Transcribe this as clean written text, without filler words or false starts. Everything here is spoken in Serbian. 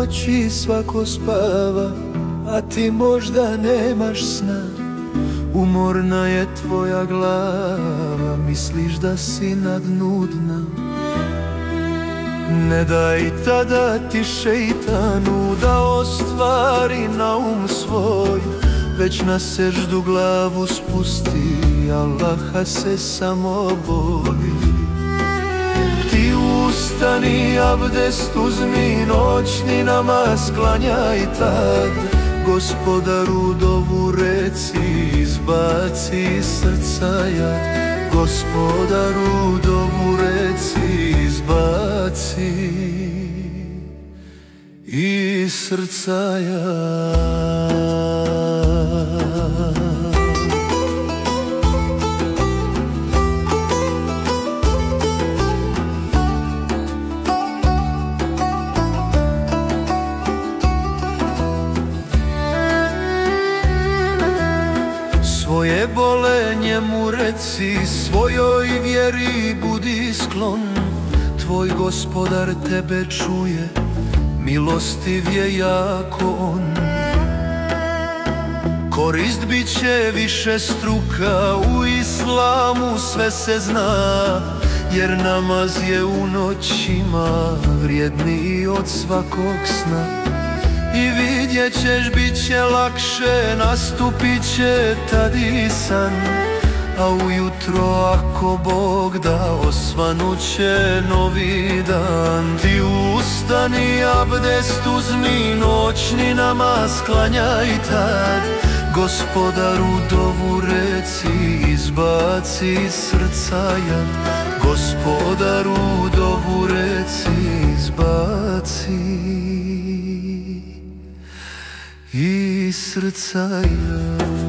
noći svako spava, a ti možda nemaš sna. Umorna je tvoja glava, misliš da si na dnu dna. Ne daj tada ti šeitanu da ostvari naum svoj, već na seždu glavu spusti, Allaha se samo boj. Ti ustani, abdest uzmi, noćni namaz klanjaj tad, Gospodaru dovu reci, izbaci iz srca jad. Gospodaru dovu reci, izbaci iz srca jad. Svoje bole njemu reci, svojoj vjeri budi sklon. Tvoj Gospodar tebe čuje, milostiv je jako on. Korist bit će višestruka, u islamu sve se zna, jer namaz je u noćima vrijedniji od svakog sna. I vidjet ćeš, bit će lakše, nastupit će tad i san, a ujutro ako Bog da, osvanut će novi dan. Ti ustani, abdest uzmi, noćni namaz klanjaj tad, Gospodaru dovu reci, izbaci iz srca jad. Gospodaru dovu reci, izbaci iz srca jad.